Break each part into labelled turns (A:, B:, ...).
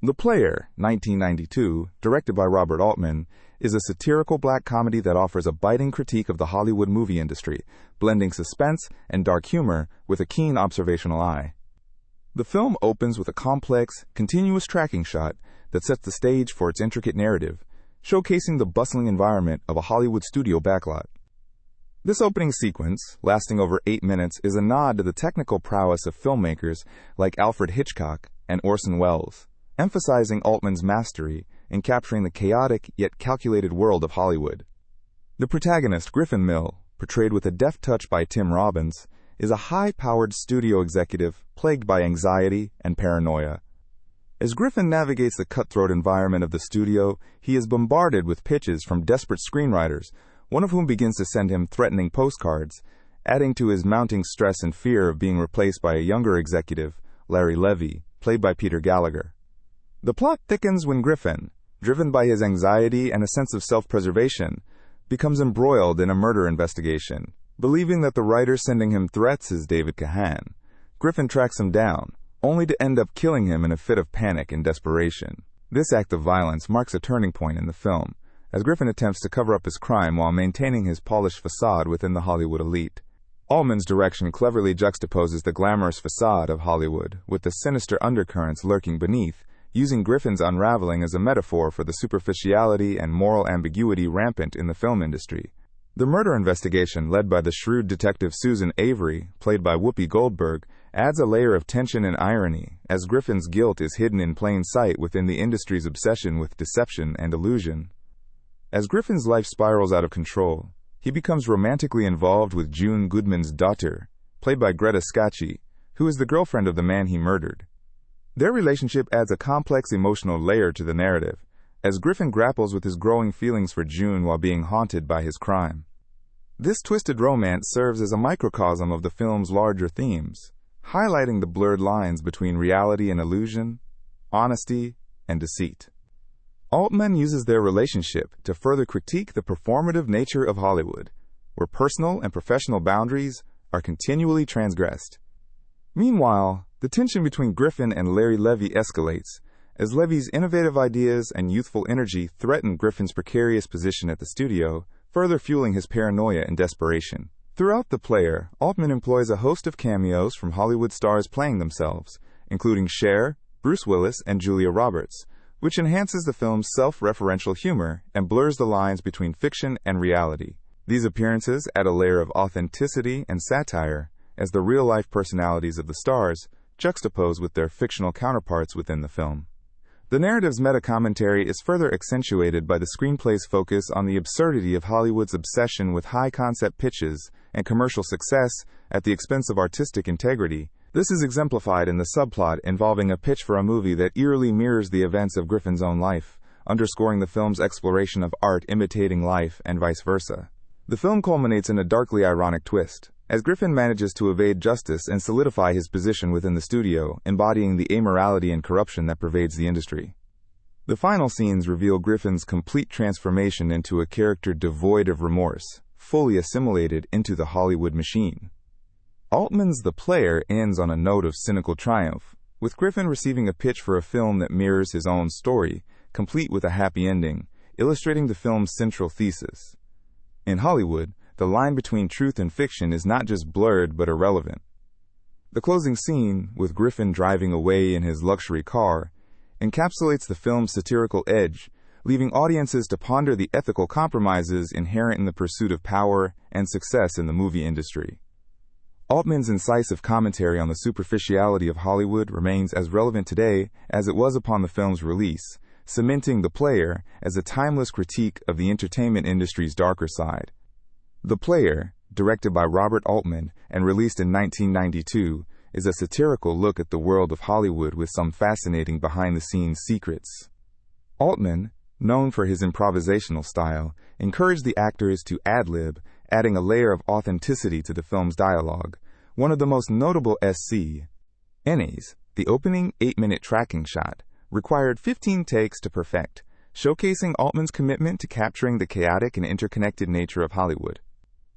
A: The Player, 1992, directed by Robert Altman, is a satirical black comedy that offers a biting critique of the Hollywood movie industry, blending suspense and dark humor with a keen observational eye. The film opens with a complex, continuous tracking shot that sets the stage for its intricate narrative, showcasing the bustling environment of a Hollywood studio backlot. This opening sequence, lasting over 8 minutes, is a nod to the technical prowess of filmmakers like Alfred Hitchcock and Orson Welles, emphasizing Altman's mastery in capturing the chaotic yet calculated world of Hollywood. The protagonist, Griffin Mill, portrayed with a deft touch by Tim Robbins, is a high-powered studio executive plagued by anxiety and paranoia. As Griffin navigates the cutthroat environment of the studio, he is bombarded with pitches from desperate screenwriters, one of whom begins to send him threatening postcards, adding to his mounting stress and fear of being replaced by a younger executive, Levy, played by Peter Gallagher. The plot thickens when Griffin, driven by his anxiety and a sense of self-preservation, becomes embroiled in a murder investigation. Believing that the writer sending him threats is David Cahan, Griffin tracks him down, only to end up killing him in a fit of panic and desperation. This act of violence marks a turning point in the film, as Griffin attempts to cover up his crime while maintaining his polished facade within the Hollywood elite. Altman's direction cleverly juxtaposes the glamorous facade of Hollywood with the sinister undercurrents lurking beneath, using Griffin's unraveling as a metaphor for the superficiality and moral ambiguity rampant in the film industry. The murder investigation, led by the shrewd detective Susan Avery, played by Whoopi Goldberg, adds a layer of tension and irony, as Griffin's guilt is hidden in plain sight within the industry's obsession with deception and illusion. As Griffin's life spirals out of control, he becomes romantically involved with June Goodman's daughter, played by Greta Scacchi, who is the girlfriend of the man he murdered. Their relationship adds a complex emotional layer to the narrative, as Griffin grapples with his growing feelings for June while being haunted by his crime. This twisted romance serves as a microcosm of the film's larger themes, highlighting the blurred lines between reality and illusion, honesty and deceit. Altman uses their relationship to further critique the performative nature of Hollywood, where personal and professional boundaries are continually transgressed. Meanwhile, the tension between Griffin and Levy escalates, as Levy's innovative ideas and youthful energy threaten Griffin's precarious position at the studio, further fueling his paranoia and desperation. Throughout The Player, Altman employs a host of cameos from Hollywood stars playing themselves, including Cher, Bruce Willis, and Julia Roberts, which enhances the film's self-referential humor and blurs the lines between fiction and reality. These appearances add a layer of authenticity and satire, as the real-life personalities of the stars juxtapose with their fictional counterparts within the film. The narrative's meta-commentary is further accentuated by the screenplay's focus on the absurdity of Hollywood's obsession with high-concept pitches and commercial success at the expense of artistic integrity. This is exemplified in the subplot involving a pitch for a movie that eerily mirrors the events of Griffin's own life, underscoring the film's exploration of art imitating life and vice versa. The film culminates in a darkly ironic twist, as Griffin manages to evade justice and solidify his position within the studio, embodying the amorality and corruption that pervades the industry. The final scenes reveal Griffin's complete transformation into a character devoid of remorse, fully assimilated into the Hollywood machine. Altman's The Player ends on a note of cynical triumph, with Griffin receiving a pitch for a film that mirrors his own story, complete with a happy ending, illustrating the film's central thesis. In Hollywood, the line between truth and fiction is not just blurred but irrelevant. The closing scene, with Griffin driving away in his luxury car, encapsulates the film's satirical edge, leaving audiences to ponder the ethical compromises inherent in the pursuit of power and success in the movie industry. Altman's incisive commentary on the superficiality of Hollywood remains as relevant today as it was upon the film's release, cementing The Player as a timeless critique of the entertainment industry's darker side. The Player, directed by Robert Altman and released in 1992, is a satirical look at the world of Hollywood with some fascinating behind-the-scenes secrets. Altman, known for his improvisational style, encouraged the actors to ad-lib, adding a layer of authenticity to the film's dialogue. One of the most notable scenes, the opening 8-minute tracking shot, required 15 takes to perfect, showcasing Altman's commitment to capturing the chaotic and interconnected nature of Hollywood.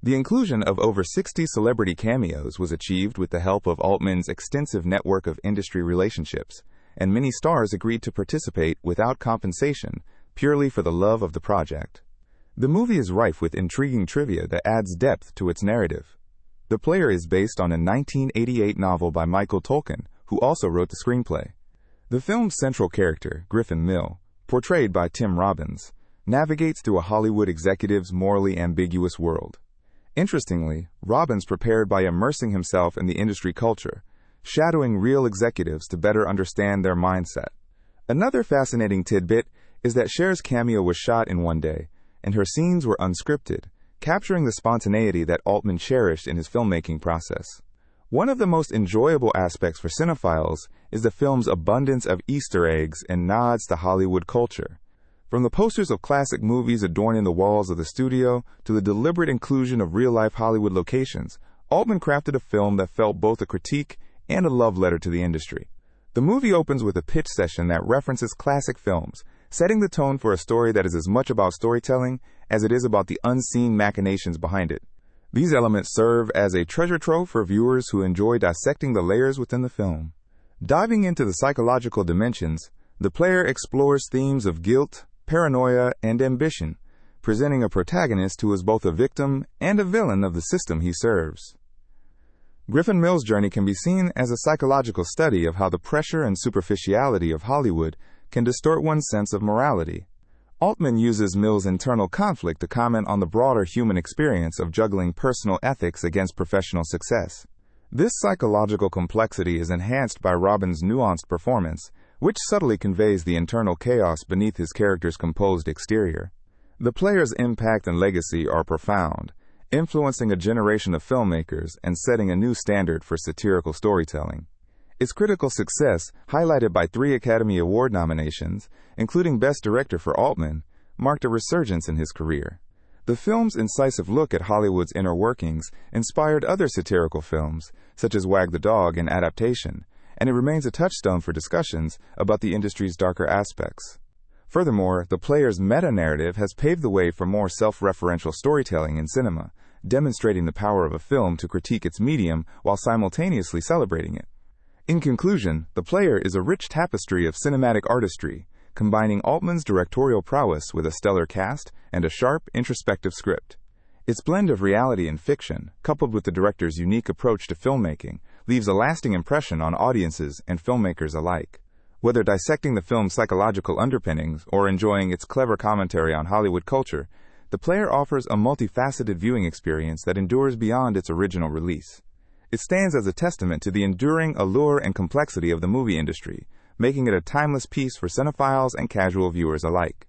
A: The inclusion of over 60 celebrity cameos was achieved with the help of Altman's extensive network of industry relationships, and many stars agreed to participate without compensation, purely for the love of the project. The movie is rife with intriguing trivia that adds depth to its narrative. The Player is based on a 1988 novel by Michael Tolkien, who also wrote the screenplay. The film's central character, Griffin Mill, portrayed by Tim Robbins, navigates through a Hollywood executive's morally ambiguous world. Interestingly, Robbins prepared by immersing himself in the industry culture, shadowing real executives to better understand their mindset. Another fascinating tidbit is that Cher's cameo was shot in one day, and her scenes were unscripted, capturing the spontaneity that Altman cherished in his filmmaking process. One of the most enjoyable aspects for cinephiles is the film's abundance of Easter eggs and nods to Hollywood culture. From the posters of classic movies adorning the walls of the studio to the deliberate inclusion of real-life Hollywood locations, Altman crafted a film that felt both a critique and a love letter to the industry. The movie opens with a pitch session that references classic films, setting the tone for a story that is as much about storytelling as it is about the unseen machinations behind it. These elements serve as a treasure trove for viewers who enjoy dissecting the layers within the film. Diving into the psychological dimensions, The Player explores themes of guilt, paranoia, and ambition, presenting a protagonist who is both a victim and a villain of the system he serves. Griffin Mill's journey can be seen as a psychological study of how the pressure and superficiality of Hollywood can distort one's sense of morality. Altman uses Mill's internal conflict to comment on the broader human experience of juggling personal ethics against professional success. This psychological complexity is enhanced by Robbins' nuanced performance, which subtly conveys the internal chaos beneath his character's composed exterior. The Player's impact and legacy are profound, influencing a generation of filmmakers and setting a new standard for satirical storytelling. Its critical success, highlighted by 3 Academy Award nominations, including Best Director for Altman, marked a resurgence in his career. The film's incisive look at Hollywood's inner workings inspired other satirical films, such as Wag the Dog and Adaptation, and it remains a touchstone for discussions about the industry's darker aspects. Furthermore, The Player's meta-narrative has paved the way for more self-referential storytelling in cinema, demonstrating the power of a film to critique its medium while simultaneously celebrating it. In conclusion, The Player is a rich tapestry of cinematic artistry, combining Altman's directorial prowess with a stellar cast and a sharp, introspective script. Its blend of reality and fiction, coupled with the director's unique approach to filmmaking, leaves a lasting impression on audiences and filmmakers alike. Whether dissecting the film's psychological underpinnings or enjoying its clever commentary on Hollywood culture, The Player offers a multifaceted viewing experience that endures beyond its original release. It stands as a testament to the enduring allure and complexity of the movie industry, making it a timeless piece for cinephiles and casual viewers alike.